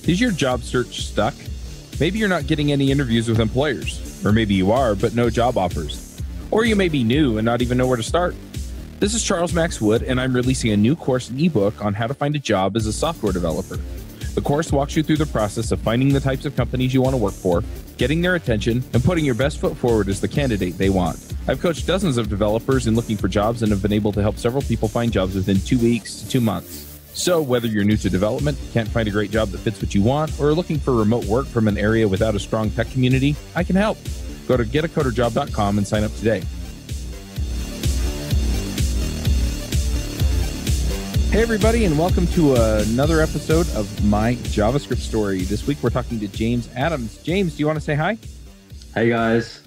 Is your job search stuck? Maybe you're not getting any interviews with employers, or maybe you are, but no job offers. Or you may be new and not even know where to start. This is Charles Max Wood, and I'm releasing a new course and ebook on how to find a job as a software developer. The course walks you through the process of finding the types of companies you want to work for, getting their attention, and putting your best foot forward as the candidate they want. I've coached dozens of developers in looking for jobs and have been able to help several people find jobs within 2 weeks to 2 months. So whether you're new to development, can't find a great job that fits what you want, or are looking for remote work from an area without a strong tech community, I can help. Go to getacoderjob.com and sign up today. Hey everybody, and welcome to another episode of My JavaScript Story. This week we're talking to James Adams. James, do you want to say hi? Hey guys.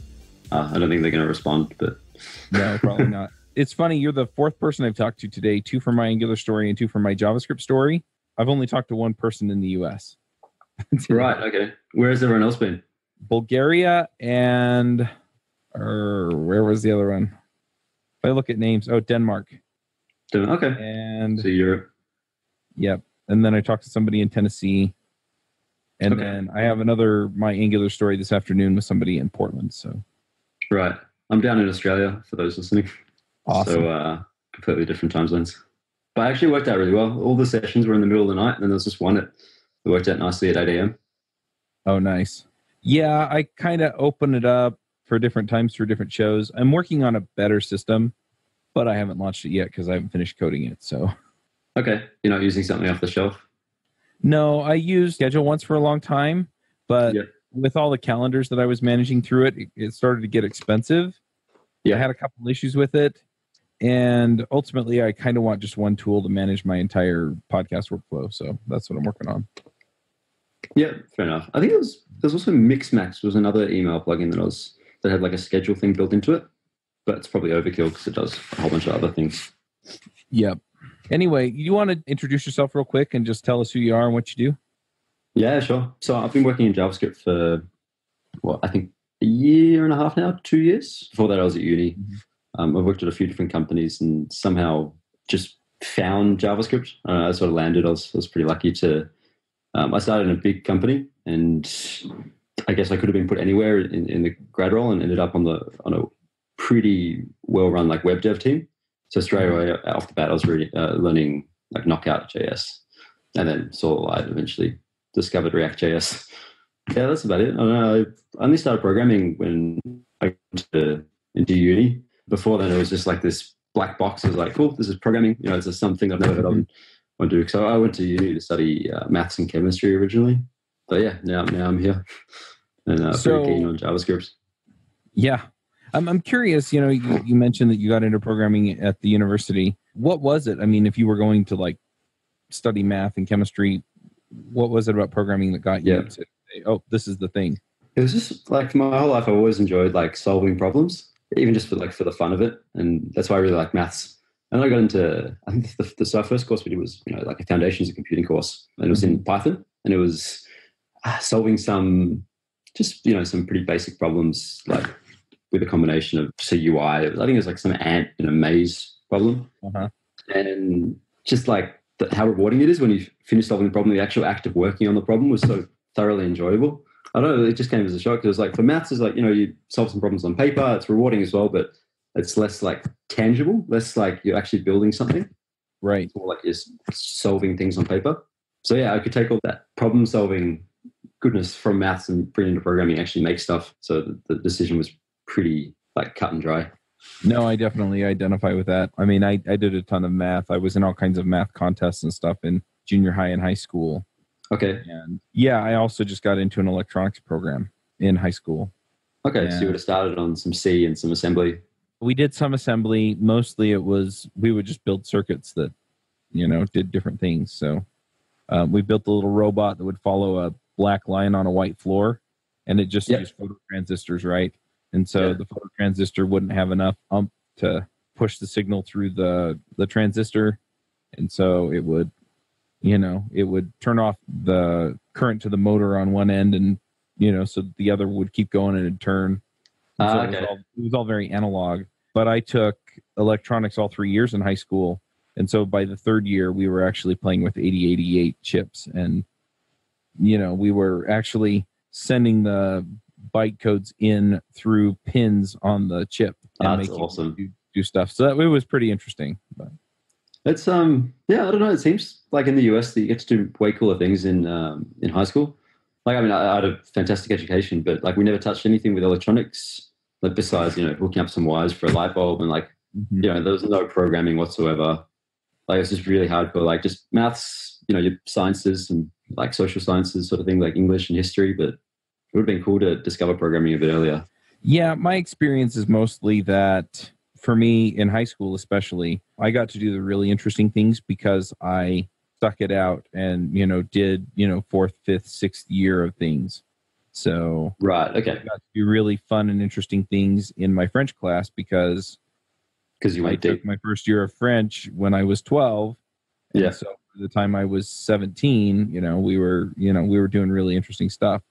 I don't think they're going to respond, but... No, probably not. It's funny, you're the fourth person I've talked to today, 2 from my Angular story and 2 from my JavaScript story. I've only talked to one person in the US. Right, okay. Where has everyone else been? Bulgaria and... where was the other one? If I look at names, Denmark. Okay. And so Europe. Yep. And then I talked to somebody in Tennessee. And then I have another My Angular story this afternoon with somebody in Portland. So right. I'm down in Australia for those listening. Awesome. So completely different time zones. But it actually worked out really well. All the sessions were in the middle of the night, and then there was just one that worked out nicely at 8 a.m. Oh, nice. Yeah, I kind of open it up for different times for different shows. I'm working on a better system, but I haven't launched it yet because I haven't finished coding it. So okay. You're not using something off the shelf? No, I used Schedule once for a long time, but with all the calendars that I was managing through it, it started to get expensive. I had a couple issues with it. And ultimately, I kind of want just one tool to manage my entire podcast workflow. So that's what I'm working on. Yeah, fair enough. I think there's also Mixmax was another email plugin that had like a schedule thing built into it. But it's probably overkill because it does a whole bunch of other things. Yep. Anyway, you want to introduce yourself real quick and just tell us who you are and what you do? Yeah, sure. So I've been working in JavaScript for, I think a year and a half now, 2 years. Before that, I was at uni. Mm-hmm. I've worked at a few different companies and somehow just found JavaScript. I sort of landed. I was pretty lucky to. I started in a big company, and I guess I could have been put anywhere in the grad role, and ended up on a pretty well-run like web dev team. So straight away off the bat, I was really learning like Knockout.js, and then I eventually discovered React.js. Yeah, that's about it. I don't know. I only started programming when I went into uni. Before then, it was just like this black box. I was like, cool, this is programming. You know, it's just something I've never heard of and want to do. So I went to uni to study maths and chemistry originally. But yeah, now I'm here and pretty keen on JavaScript. Yeah. I'm curious, you mentioned that you got into programming at the university. What was it? I mean, if you were going to like study math and chemistry, what was it about programming that got you to say, oh, this is the thing? It was just like my whole life, I've always enjoyed like solving problems, even just for the fun of it. And that's why I really like maths. And I got into, I think the first course we did was, like a foundations of computing course. And it was in Python. And it was solving some pretty basic problems, like with a combination of UI. I think it was like some ant in a maze problem. And just like how rewarding it is when you finish solving the problem, the actual act of working on the problem was so thoroughly enjoyable. I don't know, it just came as a shock. It was like, for maths, it's like, you solve some problems on paper, it's rewarding as well, but it's less like tangible, less like you're actually building something. Right. It's more like you're solving things on paper. So yeah, I could take all that problem solving goodness from maths and bring it into programming, actually make stuff. So the decision was pretty like cut and dry. No, I definitely identify with that. I mean, I did a ton of math. I was in all kinds of math contests and stuff in junior high and high school. Okay. And yeah, I also just got into an electronics program in high school. Okay, so you would have started on some C and some assembly. We did some assembly. Mostly we would just build circuits that, did different things. So we built a little robot that would follow a black line on a white floor, and it just used photo transistors, right? And so the photo transistor wouldn't have enough to push the signal through the transistor. And so it would turn off the current to the motor on one end, and, so the other would keep going and it'd turn. And so it was all very analog. But I took electronics all 3 years in high school. And so by the third year, we were actually playing with 8088 chips. And we were actually sending the byte codes in through pins on the chip and That's making awesome. do stuff. So it was pretty interesting. But It's yeah, I don't know. It seems like in the US that you get to do way cooler things in high school. Like, I mean, I had a fantastic education, but like we never touched anything with electronics, like besides hooking up some wires for a light bulb, and like there was no programming whatsoever. Like it's just really hardcore, like just maths, your sciences and like social sciences sort of thing, like English and history. But it would have been cool to discover programming a bit earlier. Yeah, my experience is mostly that for me in high school, especially, I got to do the really interesting things because I stuck it out and, did, fourth, fifth, sixth year of things. So Right. Okay. I got to do really fun and interesting things in my French class because you went deep. took my first year of French when I was 12. And Yeah. so by the time I was 17, we were doing really interesting stuff.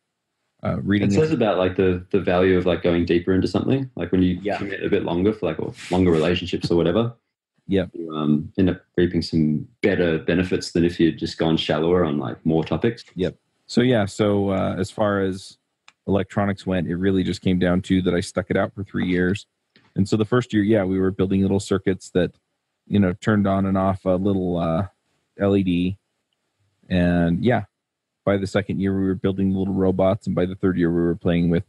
Reading it says about like the value of like going deeper into something, like when you commit a bit longer for like or longer relationships or whatever. Yeah, you end up reaping some better benefits than if you'd just gone shallower on like more topics. Yep. So as far as electronics went, it really just came down to that I stuck it out for 3 years. And so the first year, we were building little circuits that turned on and off a little LED. And by the second year, we were building little robots. And by the third year, we were playing with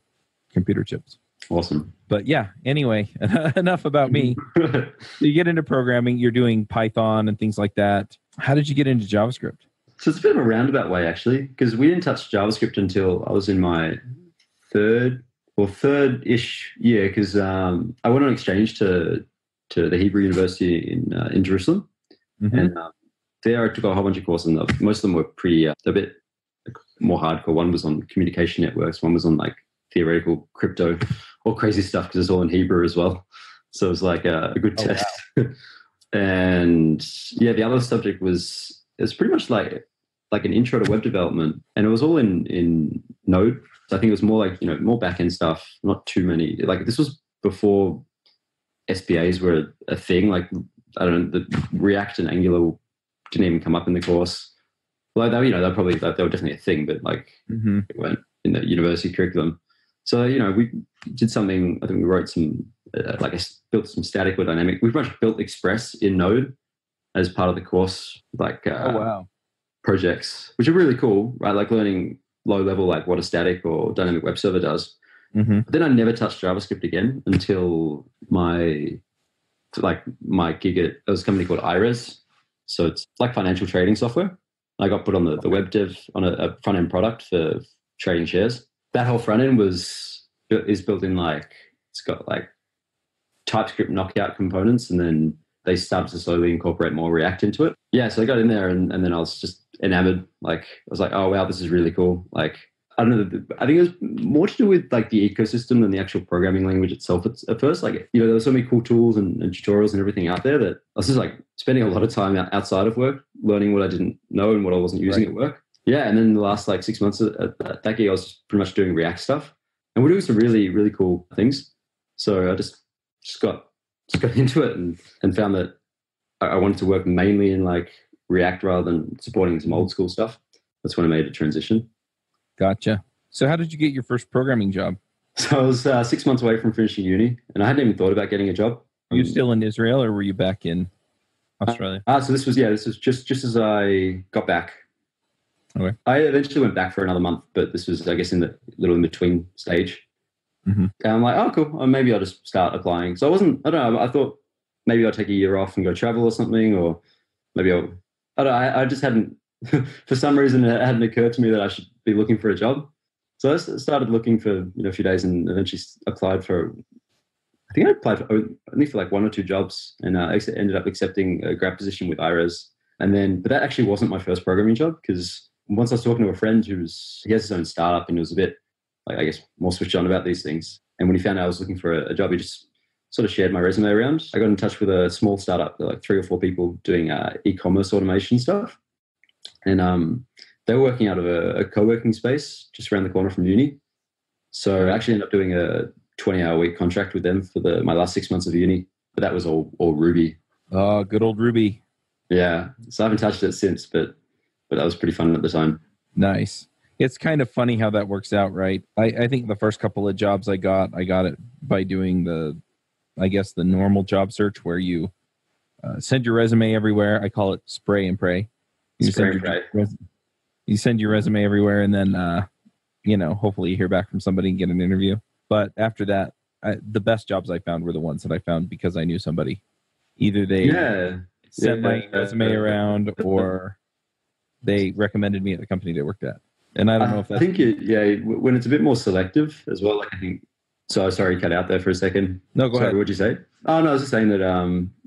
computer chips. Awesome. But anyway, enough about me. So you get into programming, you're doing Python and things like that. How did you get into JavaScript? So it's a bit of a roundabout way, actually, because we didn't touch JavaScript until I was in my third-ish year, because I went on exchange to the Hebrew University in Jerusalem. Mm-hmm. And there I took a whole bunch of courses, and most of them were pretty a bit more hardcore. One was on communication networks, one was on like theoretical crypto, all crazy stuff because it's all in Hebrew as well. So it was like a good test. Wow. And the other subject was pretty much like an intro to web development, and it was all in Node. So I think it was more like more backend stuff, not too many. Like this was before SPAs were a thing. Like I don't know, the React and Angular didn't even come up in the course. Well, they were definitely a thing, but like it weren't in the university curriculum. So we did something. I think we wrote some built some static or dynamic. We pretty much built Express in Node as part of the course, projects, which are really cool, right? Like learning low level, like what a static or dynamic web server does. Mm-hmm. But then I never touched JavaScript again until my gig at a company called iRes. So it's like financial trading software. I got put on the web dev on a front end product for trading shares. That whole front end is built in it's got like TypeScript knockout components, and then they started to slowly incorporate more React into it. Yeah, so I got in there, and then I was just enamored. Like I was like, oh wow, this is really cool. Like I don't know, I think it was more to do with like the ecosystem than the actual programming language itself. It's, at first, like there were so many cool tools and tutorials and everything out there that I was just like spending a lot of time outside of work, learning what I didn't know and what I wasn't using at work. Yeah, and then the last 6 months at that gig, I was pretty much doing React stuff, and we're doing some really, really cool things. So I just got into it and found that I wanted to work mainly in like React rather than supporting some old school stuff. That's when I made a transition. Gotcha. So how did you get your first programming job? So I was 6 months away from finishing uni, and I hadn't even thought about getting a job. Were you still in Israel, or were you back in Australia? So this was just as I got back. Okay. I eventually went back for another month, but this was, I guess, in the little in between stage. Mm-hmm. And I'm like, oh, cool. Maybe I'll just start applying. So I don't know. I thought maybe I'll take a year off and go travel or something, or maybe I don't know. I just hadn't, for some reason, it hadn't occurred to me that I should be looking for a job. So I started looking for a few days, and eventually applied for, I think I applied for only for like 1 or 2 jobs, and I ended up accepting a grad position with iRes. And then, but that actually wasn't my first programming job, because once I was talking to a friend he has his own startup, and he was a bit, like, I guess, more switched on about these things. And when he found out I was looking for a job, he just sort of shared my resume around. I got in touch with a small startup, like 3 or 4 people doing e-commerce automation stuff. And they were working out of a co-working space just around the corner from uni. So I actually ended up doing a 20-hour-a-week contract with them for my last 6 months of uni. But that was all Ruby. Oh, good old Ruby. Yeah. So I haven't touched it since, but that was pretty fun at the time. Nice. It's kind of funny how that works out, right? I think the first couple of jobs I got it by doing the normal job search where you send your resume everywhere. I call it spray and pray. You you send your resume everywhere, and then hopefully you hear back from somebody and get an interview. But after that, the best jobs I found were the ones that I found because I knew somebody. Either they sent my resume around, or they recommended me at the company they worked at. And I don't know if that's... I think when it's a bit more selective as well. Like I think. So sorry, cut out there for a second. No, go ahead. What'd you say? Oh no, I was just saying that.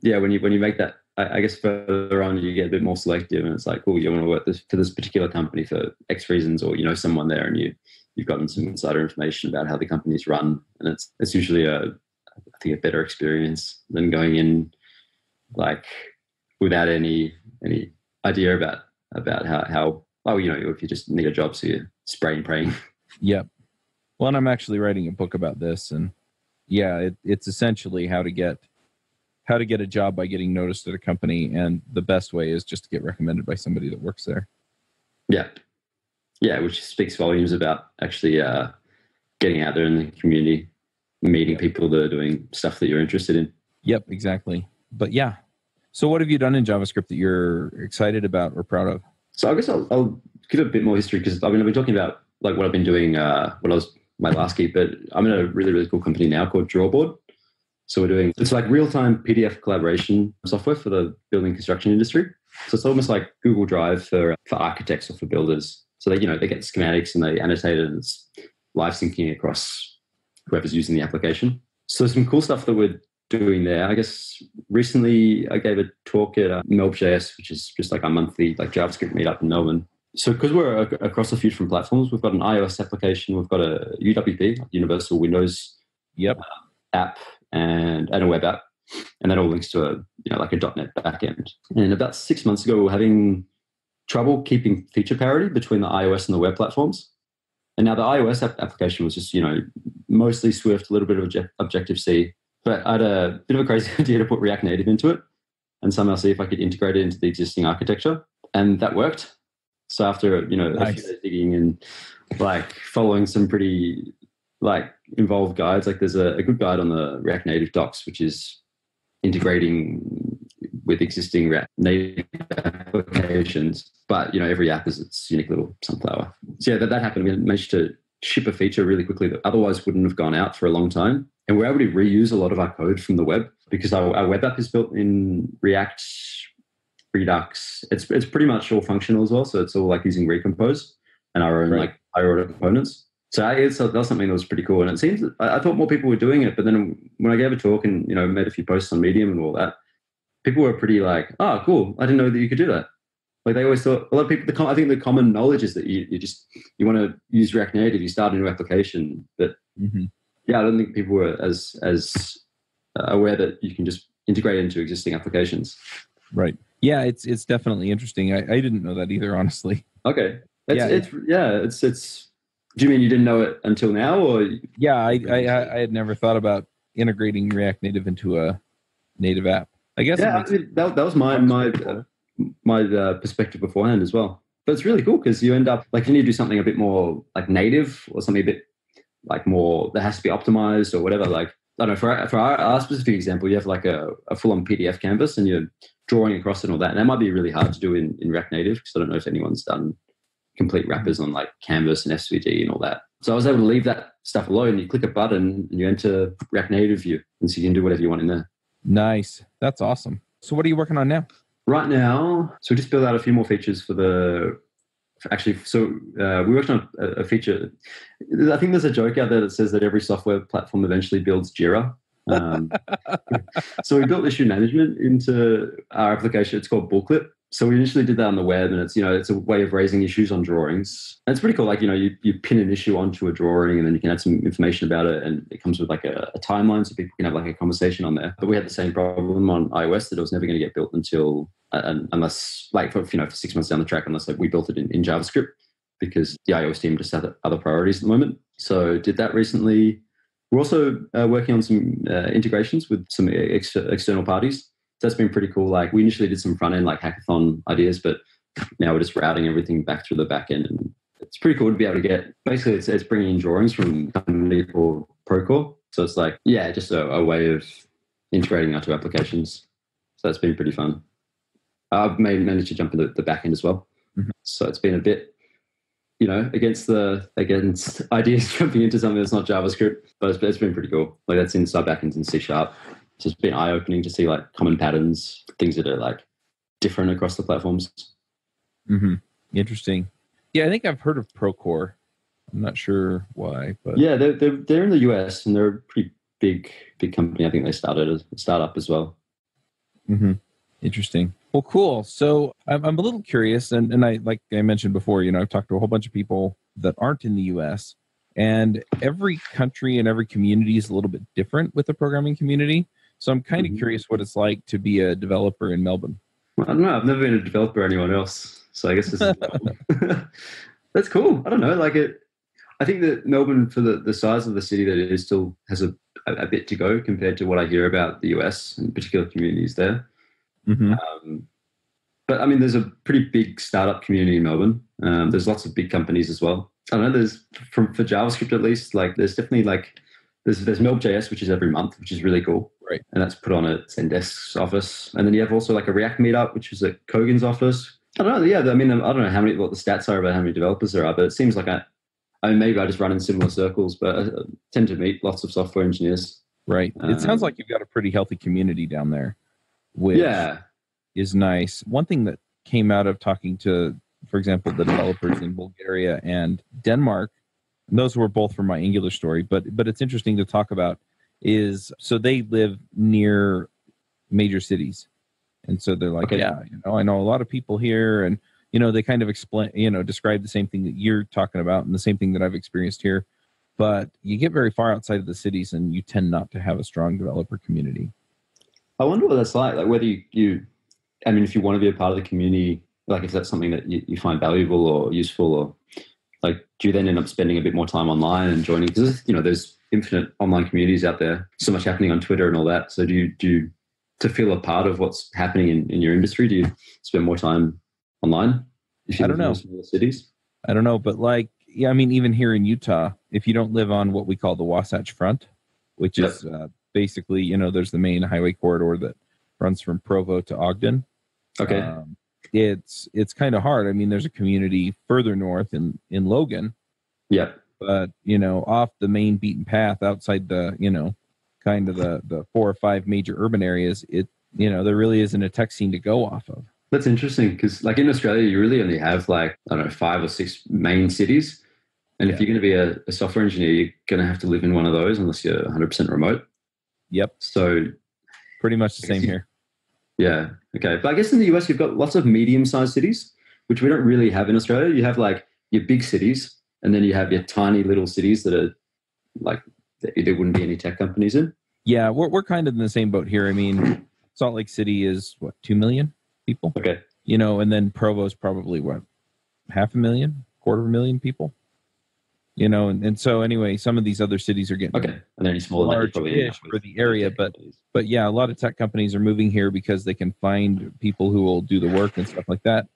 When you make that, I guess further on you get a bit more selective, and it's like, oh, you want to work for this particular company for X reasons, or someone there, and you've gotten some insider information about how the company's run, and it's usually I think a better experience than going in like without any idea about how if you just need a job, so you're spraying praying. Yep. Well, and I'm actually writing a book about this, and it's essentially how to get a job by getting noticed at a company, and the best way is just to get recommended by somebody that works there. Yeah, which speaks volumes about actually getting out there in the community, meeting people that are doing stuff that you're interested in. Yep, exactly. But yeah, so what have you done in JavaScript that you're excited about or proud of? So I guess I'll give a bit more history, because I've been talking about like what I've been doing when I was my last gig, but I'm in a really, really cool company now called Drawboard. So it's like real-time PDF collaboration software for the building construction industry. So it's almost like Google Drive for architects or for builders. So they get schematics and they annotate it, and it's live syncing across whoever's using the application. So there's some cool stuff that we're doing there. I guess recently I gave a talk at MJS, which is just like a monthly like JavaScript meetup in Melbourne. So because we're across a few different platforms, we've got an iOS application, we've got a UWP, Universal Windows app, and a web app, and that all links to a .NET backend. And about 6 months ago, we were having trouble keeping feature parity between the iOS and the web platforms. And now the iOS application was just mostly Swift, a little bit of Objective-C, but I had a bit of a crazy idea to put React Native into it and somehow see if I could integrate it into the existing architecture, and that worked. So after a few days digging and like following some pretty like involved guides, like there's a good guide on the React Native docs, which is integrating with existing React Native applications. But every app is its unique little sunflower. So yeah, that happened. We managed to ship a feature really quickly that otherwise wouldn't have gone out for a long time. And we're able to reuse a lot of our code from the web, because our web app is built in React, Redux. It's pretty much all functional as well. So it's all like using Recompose and our own like higher order components. So that was something that was pretty cool. And it seems I thought more people were doing it, but then when I gave a talk and made a few posts on Medium and all that, people were pretty like, "Oh, cool! I didn't know that you could do that." Like they always thought. A lot of people. I think the common knowledge is that you want to use React Native, you start a new application. But I don't think people were as aware that you can just integrate into existing applications. Right. Yeah, it's definitely interesting. I didn't know that either, honestly. Okay. It's. Do you mean you didn't know it until now, or? Yeah, I had never thought about integrating React Native into a native app. I guess. Yeah, that was my perspective beforehand as well. But it's really cool because you end up like, you need to do something a bit more like native, or something a bit like more that has to be optimized or whatever. Like I don't know, for our specific example, you have like a full-on PDF canvas and you're drawing across it and all that. And that might be really hard to do in React Native, because I don't know if anyone's done complete wrappers on like Canvas and SVG and all that. So I was able to leave that stuff alone. You click a button and you enter React Native view, and so you can do whatever you want in there. Nice. That's awesome. So what are you working on now? Right now, so we just built out a few more features we worked on a feature. I think there's a joke out there that says that every software platform eventually builds Jira. So we built issue management into our application. It's called Bullclip. So we initially did that on the web, and it's a way of raising issues on drawings. And it's pretty cool. Like, you pin an issue onto a drawing, and then you can add some information about it, and it comes with like a timeline, so people can have like a conversation on there. But we had the same problem on iOS, that it was never going to get built until unless like for 6 months down the track, unless like we built it in JavaScript, because the iOS team just had other priorities at the moment. So did that recently. We're also working on some integrations with some external parties. So that's been pretty cool. Like we initially did some front end like hackathon ideas, but now we're just routing everything back through the back end, and it's pretty cool to be able to get, basically it's bringing in drawings from a company called Procore. So it's like, yeah, just a way of integrating our two applications. So that's been pretty fun. I've managed to jump into the backend as well. Mm-hmm. So it's been a bit, against ideas jumping into something that's not JavaScript, but it's been pretty cool. Like that's inside backends in C#. So it's been eye-opening to see like common patterns, things that are like different across the platforms. Mm-hmm. Interesting. Yeah, I think I've heard of Procore. I'm not sure why, but yeah, they're in the US and they're a pretty big company. I think they started as a startup as well. Mm-hmm. Interesting. Well, cool. So I'm a little curious, and I, like I mentioned before, I've talked to a whole bunch of people that aren't in the US, and every country and every community is a little bit different with the programming community. So I'm kind of curious what it's like to be a developer in Melbourne. Well, I don't know. I've never been a developer or anyone else, so I guess this is that's cool. I don't know. Like it. I think that Melbourne, for the size of the city that it is, still has a bit to go compared to what I hear about the US and particular communities there. Mm-hmm. But I mean, there's a pretty big startup community in Melbourne. There's lots of big companies as well. I don't know. There's for JavaScript at least. Like, there's definitely like there's MJS, which is every month, which is really cool. Right. And that's put on at Zendesk's office. And then you have also like a React Meetup, which is at Kogan's office. I don't know. Yeah, I mean, I don't know what the stats are about how many developers there are, but it seems like I mean, maybe I just run in similar circles, but I tend to meet lots of software engineers. Right. It sounds like you've got a pretty healthy community down there, which is nice. One thing that came out of talking to, for example, the developers in Bulgaria and Denmark, and those were both from my Angular story, but it's interesting to talk about is, so they live near major cities. And so they're like, yeah, I know a lot of people here, and they kind of describe the same thing that you're talking about and the same thing that I've experienced here. But you get very far outside of the cities and you tend not to have a strong developer community. I wonder what that's like whether I mean, if you want to be a part of the community, like if that's something that you find valuable or useful, or like, do you then end up spending a bit more time online and joining? Because, there's infinite online communities out there, so much happening on Twitter and all that. So do you to feel a part of what's happening in your industry, do you spend more time online? I don't know. Cities? I don't know, but I mean, even here in Utah, if you don't live on what we call the Wasatch Front, which is basically, there's the main highway corridor that runs from Provo to Ogden. Okay. It's kind of hard. I mean, there's a community further north in Logan. Yeah. But, off the main beaten path outside the, kind of the 4 or 5 major urban areas, there really isn't a tech scene to go off of. That's interesting because, like, in Australia, you really only have 5 or 6 main cities, and if you're going to be a software engineer, you're going to have to live in one of those unless you're 100% remote. Yep. So, pretty much the same here. Yeah. Okay. But I guess in the US, you've got lots of medium-sized cities, which we don't really have in Australia. You have like your big cities, and then you have your tiny little cities that are like there wouldn't be any tech companies in. Yeah, we're kind of in the same boat here. I mean, Salt Lake City is 2 million people. Okay. And then Provo's probably 500,000, 250,000 people. And so anyway, some of these other cities are getting and then smaller, large-ish for the area, but yeah, a lot of tech companies are moving here because they can find people who will do the work and stuff like that.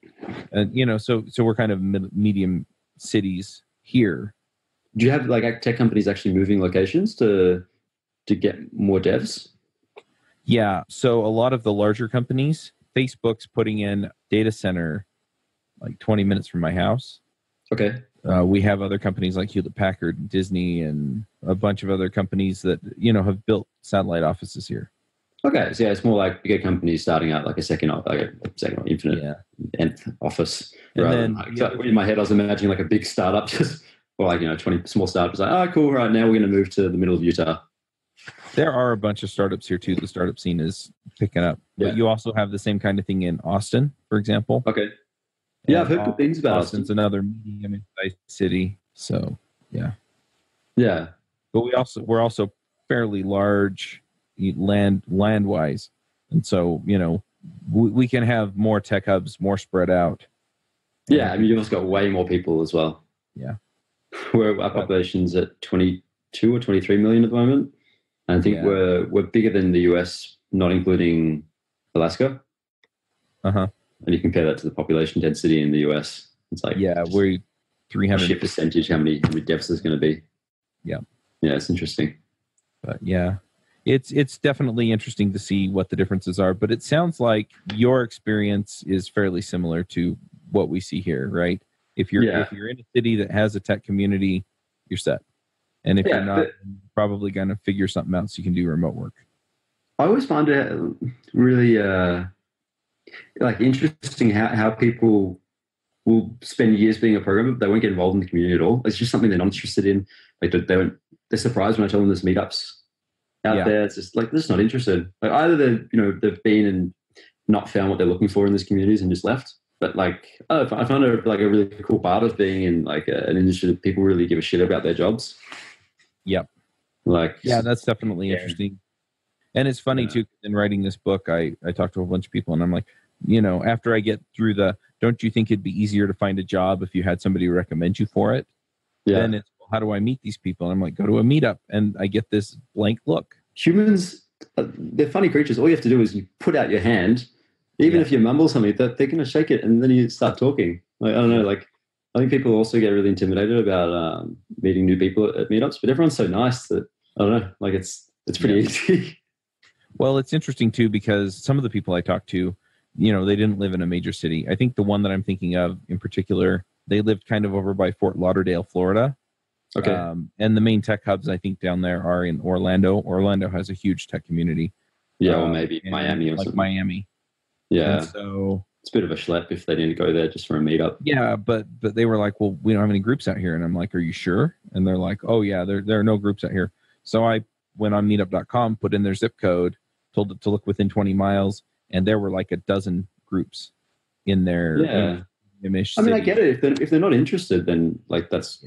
And so we're kind of medium cities here. Do you have tech companies actually moving locations to get more devs? Yeah, so a lot of the larger companies, Facebook's putting in data center 20 minutes from my house. Okay. We have other companies like Hewlett Packard, Disney, and a bunch of other companies that have built satellite offices here. Okay, so yeah, it's more like bigger companies starting out a second infinite nth office. In my head, I was imagining a big startup, just or 20 small startups. Cool, right now we're going to move to the middle of Utah. There are a bunch of startups here too. The startup scene is picking up, but you also have the same kind of thing in Austin, for example. Okay. Yeah, I've heard good things about Austin's another medium-sized city. So yeah. But we're also fairly large land-wise, and so we can have more tech hubs, more spread out. Yeah, I mean, you've also got way more people as well. Yeah, our population's at 22 or 23 million at the moment. And I think we're bigger than the US, not including Alaska. Uh-huh. And you compare that to the population density in the US, it's we sheer percentage, how many devs there's going to be. Yeah. Yeah, it's interesting. But yeah, it's definitely interesting to see what the differences are. But it sounds like your experience is fairly similar to what we see here, right? If you're in a city that has a tech community, you're set. And if you're not, you're probably going to figure something out so you can do remote work. I always find it really interesting how people will spend years being a programmer, but they won't get involved in the community at all. It's just something they're not interested in. Like they're surprised when I tell them there's meetups out there. It's just like they're just not interested. Like either they've been and not found what they're looking for in these communities and just left. But like I found it like a really cool part of being in like an industry that people really give a shit about their jobs. Yep. That's definitely interesting. And it's funny too, in writing this book, I talked to a bunch of people and I'm like, after I get through don't you think it'd be easier to find a job if you had somebody recommend you for it? Yeah. Then it's, how do I meet these people? And I'm like, go to a meetup, and I get this blank look. Humans, they're funny creatures. All you have to do is you put out your hand, even if you mumble something, they're going to shake it, and then you start talking. Like, I don't know, like I think people also get really intimidated about meeting new people at meetups, but everyone's so nice that I don't know, like it's pretty easy. Well, it's interesting too because some of the people I talked to, they didn't live in a major city. I think the one that I'm thinking of in particular, they lived kind of over by Fort Lauderdale, Florida. Okay. And the main tech hubs, I think, down there are in Orlando. Orlando has a huge tech community. Yeah, or maybe Miami or something. Miami. Yeah. And so it's a bit of a schlep if they need to go there just for a meetup. Yeah, but they were like, well, we don't have any groups out here. And I'm like, are you sure? And they're like, oh, yeah, there are no groups out here. So I went on meetup.com, put in their zip code, told it to look within 20 miles, and there were like a dozen groups in their image. I mean, I get it. If they're not interested, then like that's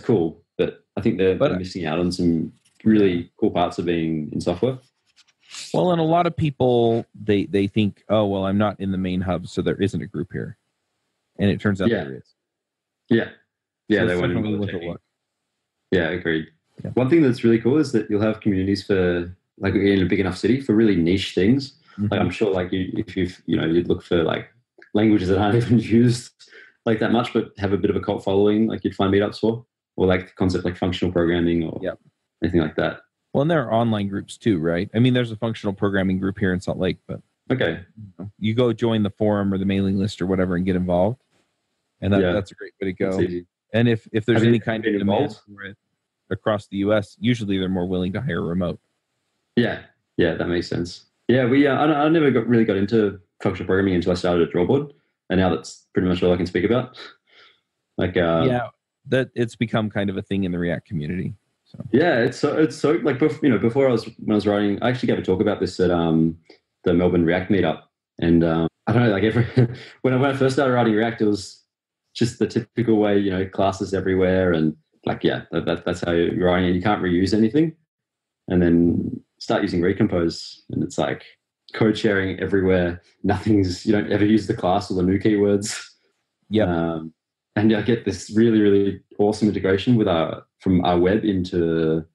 cool. But I think they're missing out on some really cool parts of being in software. Well, and a lot of people, they think, oh, well, I'm not in the main hub, so there isn't a group here. And it turns out there is. Yeah. Yeah, so they want to look at look. Yeah, agreed. Yeah. One thing that's really cool is that you'll have communities for, like in a big enough city, for really niche things. Mm-hmm. Like I'm sure like you'd look for like languages that aren't even used like that much, but have a bit of a cult following, like you'd find meetups for, or like the concept like functional programming or anything like that. Well, and there are online groups too, right? I mean, there's a functional programming group here in Salt Lake, but you go join the forum or the mailing list or whatever and get involved, and that's a great way to go. And if there's any kind of demand for it across the U.S., usually they're more willing to hire remote. Yeah, that makes sense. Yeah, I never really got into functional programming until I started at Drawboard, and now that's pretty much all I can speak about. Like, that it's become kind of a thing in the React community. So. Yeah, it's so like before when I was writing, I actually gave a talk about this at the Melbourne React Meetup, and I don't know, like when I first started writing React, it was just the typical way, classes everywhere, and like that's how you're writing, and you can't reuse anything, and then start using Recompose, and it's like code sharing everywhere. You don't ever use the class or the new keywords. Yeah. And I get this really, really awesome integration from our web into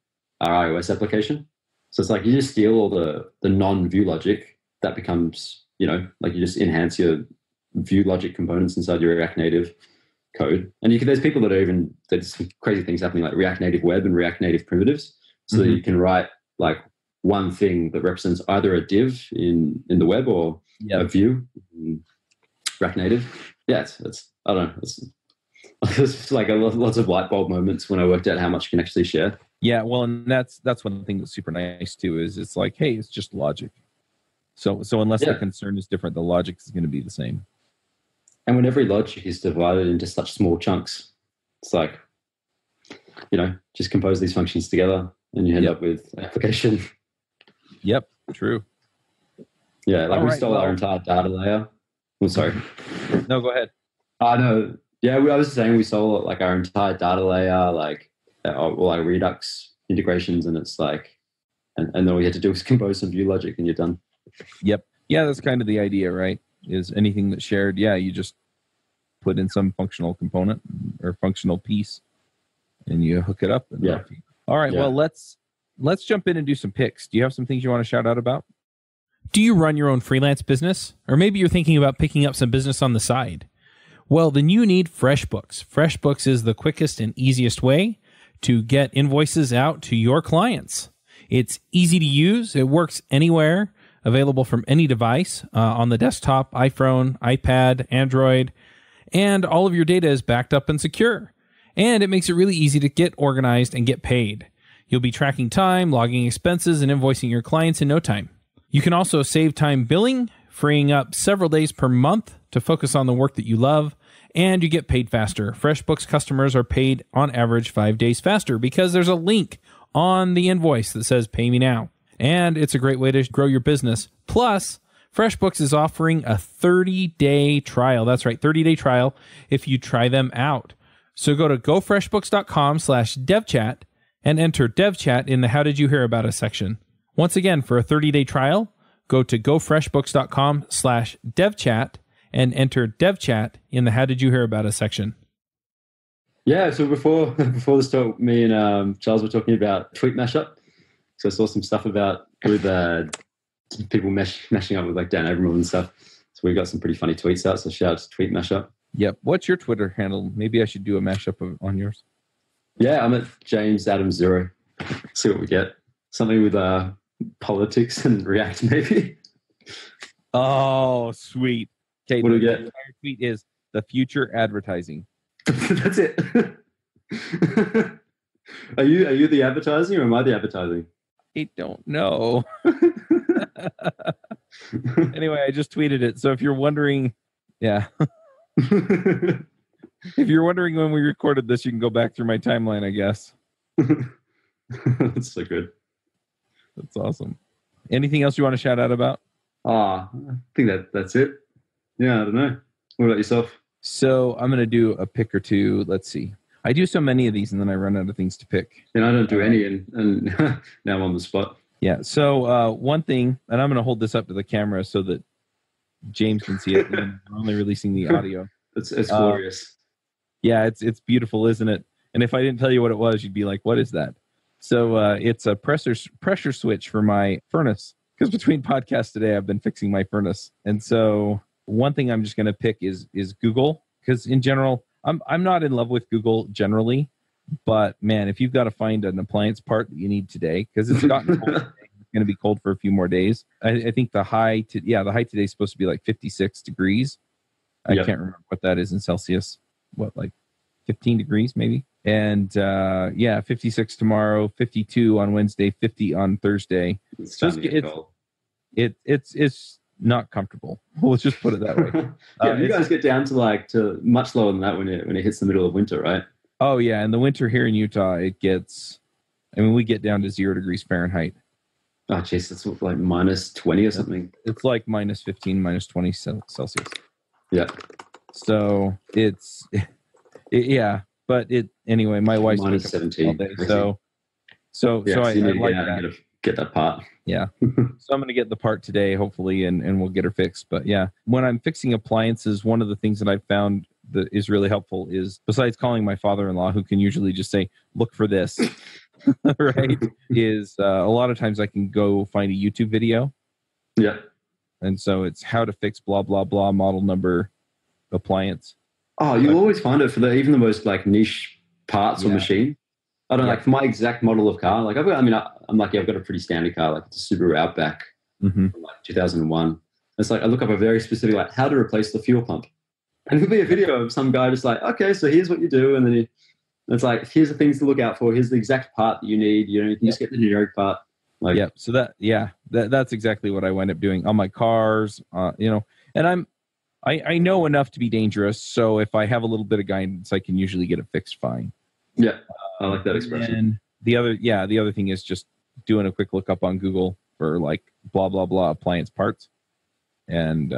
our iOS application. So it's like you just steal all the non-view logic that becomes, like you just enhance your view logic components inside your React Native code. And there's people that there's some crazy things happening like React Native Web and React Native primitives. So that you can write like one thing that represents either a div in the web or a view in React Native. Yeah, it's I don't know. It's like lots of light bulb moments when I worked out how much you can actually share. Yeah, well, and that's one thing that's super nice too. Is it's like, hey, it's just logic. So unless the concern is different, the logic is going to be the same. And when every logic is divided into such small chunks, it's like, just compose these functions together, and you end up with an application. Yep, true. Yeah, like we stole our entire data layer. I'm sorry. No, go ahead. No. Yeah, I was saying we sold like our entire data layer, like all our Redux integrations, and it's like, and then all you had to do was compose some view logic, and you're done. Yep. Yeah, that's kind of the idea, right? Is anything that's shared, you just put in some functional component or functional piece, and you hook it up. And all right. Well, let's jump in and do some picks. Do you have some things you want to shout out about? Do you run your own freelance business? Or maybe you're thinking about picking up some business on the side? Well, then you need FreshBooks. FreshBooks is the quickest and easiest way to get invoices out to your clients. It's easy to use. It works anywhere, available from any device on the desktop, iPhone, iPad, Android, and all of your data is backed up and secure. And it makes it really easy to get organized and get paid. You'll be tracking time, logging expenses, and invoicing your clients in no time. You can also save time billing, freeing up several days per month to focus on the work that you love, and you get paid faster. FreshBooks customers are paid on average 5 days faster because there's a link on the invoice that says pay me now. And it's a great way to grow your business. Plus, FreshBooks is offering a 30-day trial. That's right, 30-day trial if you try them out. So go to gofreshbooks.com/devchat and enter devchat in the How Did You Hear About Us section. Once again, for a 30-day trial, go to gofreshbooks.com/devchat and enter devchat in the How Did You Hear About Us section. Yeah, so before this talk, me and Charles were talking about tweet mashup. So I saw some stuff about with people mashing up with like Dan Abramov and stuff. So we got some pretty funny tweets out. So shout out to tweet mashup. Yep. What's your Twitter handle? Maybe I should do a mashup on yours. Yeah, I'm at James Adam 0. See what we get. Something with politics and React, maybe. Oh, sweet. Okay, what do we get? The entire tweet is the future advertising. That's it. Are you the advertising or am I the advertising? I don't know. Anyway, I just tweeted it. So if you're wondering, yeah. If you're wondering when we recorded this, you can go back through my timeline, I guess. That's so good. That's awesome. Anything else you want to shout out about? I think that's it. Yeah, I don't know. What about yourself? So I'm going to do a pick or two. Let's see. I do so many of these and then I run out of things to pick. And I don't do any and now I'm on the spot. Yeah. So one thing, and I'm going to hold this up to the camera so that James can see it. And we're only releasing the audio. It's glorious. Yeah, it's beautiful, isn't it? And if I didn't tell you what it was, you'd be like, what is that? So it's a pressure switch for my furnace. Because between podcasts today, I've been fixing my furnace. And so one thing I'm just going to pick is Google. Because in general, I'm not in love with Google generally. But man, if you've got to find an appliance part that you need today, because it's gotten cold today, it's going to be cold for a few more days. I think the high today is supposed to be like 56 degrees. I can't remember what that is in Celsius. What, like 15 degrees maybe? And 56 tomorrow, 52 on Wednesday, 50 on Thursday. It's not comfortable. Let's just put it that way. You guys get down to much lower than that when it hits the middle of winter, right? Oh yeah, in the winter here in Utah, we get down to 0 degrees Fahrenheit. Oh jeez, that's like minus 20 or something. It's like minus 15, minus 20 Celsius. Yeah. So but anyway, my wife's minus 17 all day, so I like that. Get that part. Yeah. So I'm going to get the part today, hopefully, and we'll get her fixed. But yeah, when I'm fixing appliances, one of the things that I've found that is really helpful is, besides calling my father-in-law, who can usually just say, look for this, right, is a lot of times I can go find a YouTube video. Yeah. And so it's how to fix blah, blah, blah, model number appliance. Oh, you always find it for even the most like niche parts or machine. I don't like for my exact model of car. Like I'm lucky. I've got a pretty standard car. Like it's a Subaru Outback from like 2001. It's like I look up a very specific like how to replace the fuel pump, and there'll be a video of some guy just like, okay, so here's what you do, and then it's like here's the things to look out for. Here's the exact part that you need. You know, you can just get the generic part. Like, So that's exactly what I wind up doing on my cars. And I know enough to be dangerous. So if I have a little bit of guidance, I can usually get it fixed fine. Yeah. I like that expression. And the other thing is just doing a quick look up on Google for like blah, blah, blah appliance parts. And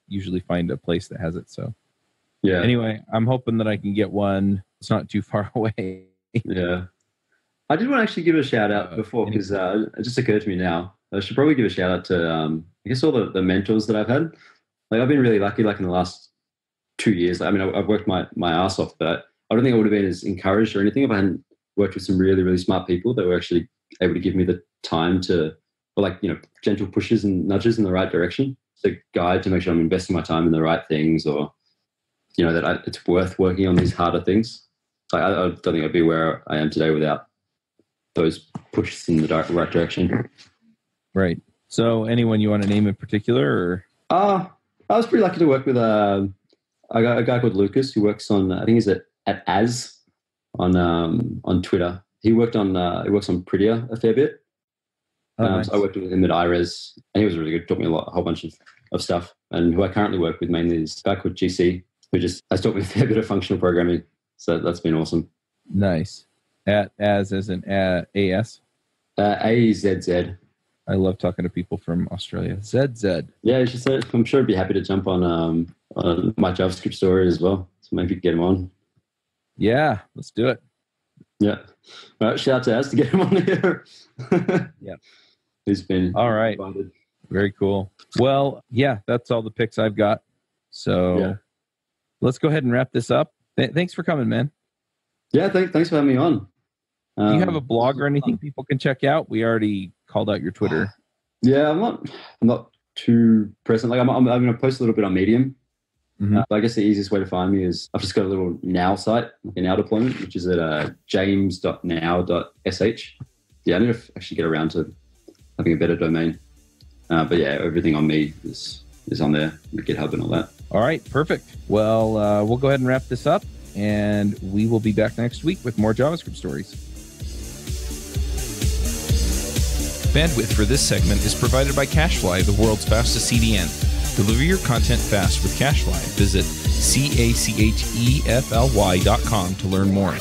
usually find a place that has it. So anyway, I'm hoping that I can get one. It's not too far away. Yeah. I did want to actually give a shout out before because it just occurred to me now. I should probably give a shout out to, I guess all the mentors that I've had. Like I've been really lucky, like in the last 2 years. I mean, I've worked my ass off, but I don't think I would have been as encouraged or anything if I hadn't worked with some really, really smart people that were actually able to give me the time gentle pushes and nudges in the right direction to guide to make sure I'm investing my time in the right things or that it's worth working on these harder things. Like I don't think I'd be where I am today without those pushes in the right direction. Right. So anyone you want to name in particular? Or? I was pretty lucky to work with a guy called Lucas who works on, I think he's at As on Twitter. He works on Prettier a fair bit. Nice. So I worked with him at iRes, and he was really good. Taught me a whole bunch of stuff. And who I currently work with mainly is a guy called GC, who just has taught me a fair bit of functional programming. So that's been awesome. Nice. As in AS? AZZ. I love talking to people from Australia. ZZ. Yeah, I'm sure I'd be happy to jump on My JavaScript Story as well. So maybe get him on. Yeah, let's do it. Yeah. All right, shout out to us to get him on here. Yeah. He's been all right. Invited. Very cool. Well, yeah, that's all the picks I've got. So let's go ahead and wrap this up. Thanks for coming, man. Yeah, thanks for having me on. Do you have a blog or anything people can check out? We already called out your Twitter. Yeah, I'm not too present. Like I'm going to post a little bit on Medium. Mm-hmm. But I guess the easiest way to find me is I've just got a little now site, like a now deployment, which is at james.now.sh. Yeah, I need to actually get around to having a better domain. But yeah, everything on me is on there, the GitHub and all that. All right, perfect. Well, we'll go ahead and wrap this up, and we will be back next week with more JavaScript stories. Bandwidth for this segment is provided by CacheFly, the world's fastest CDN. Deliver your content fast with CacheFly. Visit CACHEFLY.com to learn more.